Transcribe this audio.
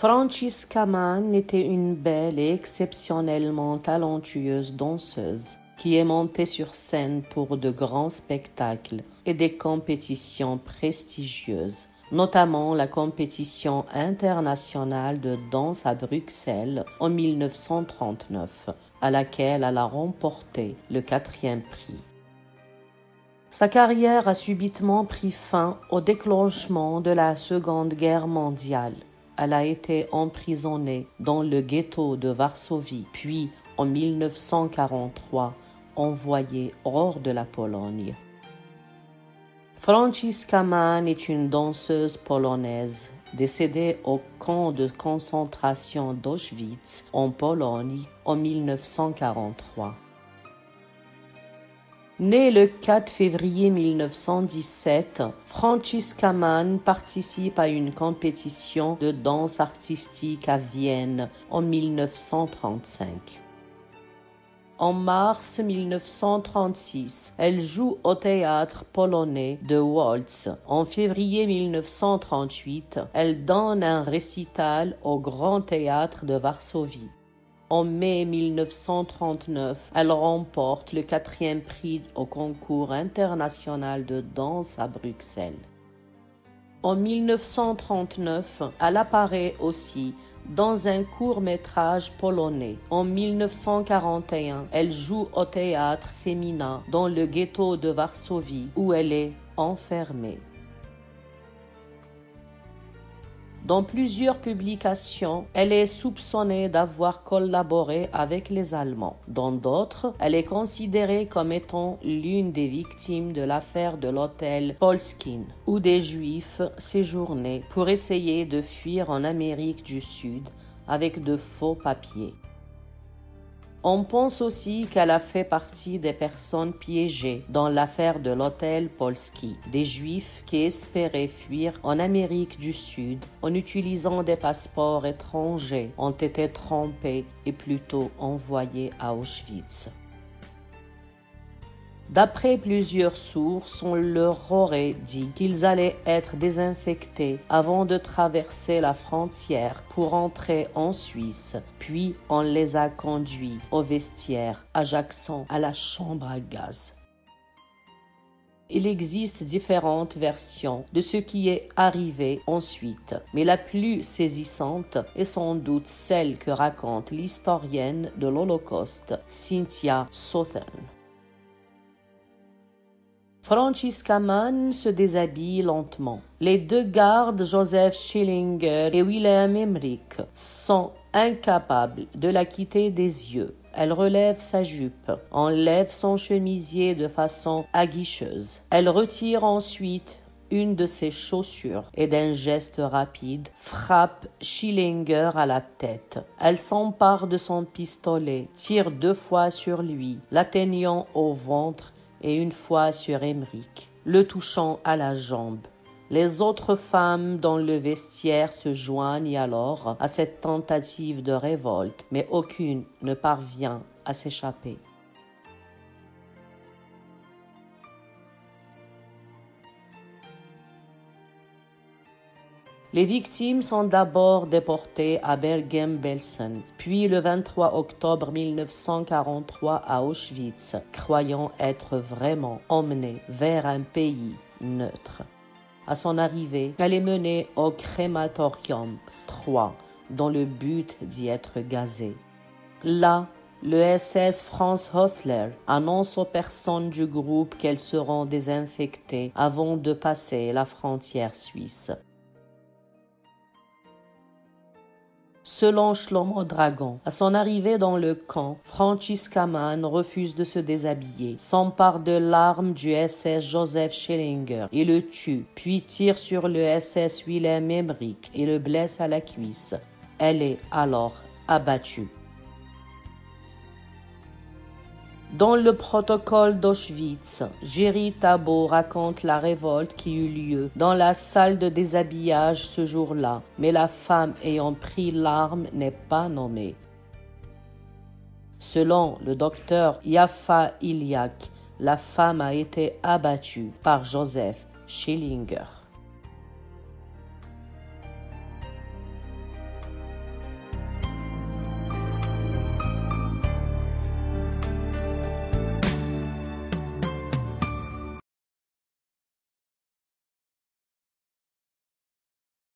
Franziska Mann était une belle et exceptionnellement talentueuse danseuse qui est montée sur scène pour de grands spectacles et des compétitions prestigieuses, notamment la compétition internationale de danse à Bruxelles en 1939, à laquelle elle a remporté le 4e prix. Sa carrière a subitement pris fin au déclenchement de la Seconde Guerre mondiale. Elle a été emprisonnée dans le ghetto de Varsovie, puis en 1943 envoyée hors de la Pologne. Franziska Mann est une danseuse polonaise décédée au camp de concentration d'Auschwitz en Pologne en 1943. Née le 4 février 1917, Franziska Mann participe à une compétition de danse artistique à Vienne en 1935. En mars 1936, elle joue au théâtre polonais de Łódź. En février 1938, elle donne un récital au Grand Théâtre de Varsovie. En mai 1939, elle remporte le 4e prix au concours international de danse à Bruxelles. En 1939, elle apparaît aussi dans un court-métrage polonais. En 1941, elle joue au théâtre féminin dans le ghetto de Varsovie où elle est enfermée. Dans plusieurs publications, elle est soupçonnée d'avoir collaboré avec les Allemands. Dans d'autres, elle est considérée comme étant l'une des victimes de l'affaire de l'hôtel Polskin, où des Juifs séjournaient pour essayer de fuir en Amérique du Sud avec de faux papiers. On pense aussi qu'elle a fait partie des personnes piégées dans l'affaire de l'hôtel Polski. Des Juifs qui espéraient fuir en Amérique du Sud en utilisant des passeports étrangers ont été trompés et plutôt envoyés à Auschwitz. D'après plusieurs sources, on leur aurait dit qu'ils allaient être désinfectés avant de traverser la frontière pour entrer en Suisse, puis on les a conduits au vestiaire adjacent à la chambre à gaz. Il existe différentes versions de ce qui est arrivé ensuite, mais la plus saisissante est sans doute celle que raconte l'historienne de l'Holocauste, Cynthia Southern. Franziska Mann se déshabille lentement. Les deux gardes, Joseph Schillinger et Wilhelm Emmerich, sont incapables de la quitter des yeux. Elle relève sa jupe, enlève son chemisier de façon aguicheuse. Elle retire ensuite une de ses chaussures et d'un geste rapide frappe Schillinger à la tête. Elle s'empare de son pistolet, tire 2 fois sur lui, l'atteignant au ventre et une fois sur Emmerich, le touchant à la jambe. Les autres femmes dans le vestiaire se joignent alors à cette tentative de révolte, mais aucune ne parvient à s'échapper. Les victimes sont d'abord déportées à Bergen-Belsen, puis le 23 octobre 1943 à Auschwitz, croyant être vraiment emmenées vers un pays neutre. À son arrivée, elle est menée au crématorium 3 dans le but d'y être gazée. Là, le SS Franz Hössler annonce aux personnes du groupe qu'elles seront désinfectées avant de passer la frontière suisse. Selon Shlomo Dragon, à son arrivée dans le camp, Franziska Mann refuse de se déshabiller, s'empare de l'arme du SS Joseph Schillinger et le tue, puis tire sur le SS Wilhelm Emmerich et le blesse à la cuisse. Elle est alors abattue. Dans le protocole d'Auschwitz, Jerry Tabo raconte la révolte qui eut lieu dans la salle de déshabillage ce jour-là, mais la femme ayant pris l'arme n'est pas nommée. Selon le docteur Yaffa Iliak, la femme a été abattue par Joseph Schillinger.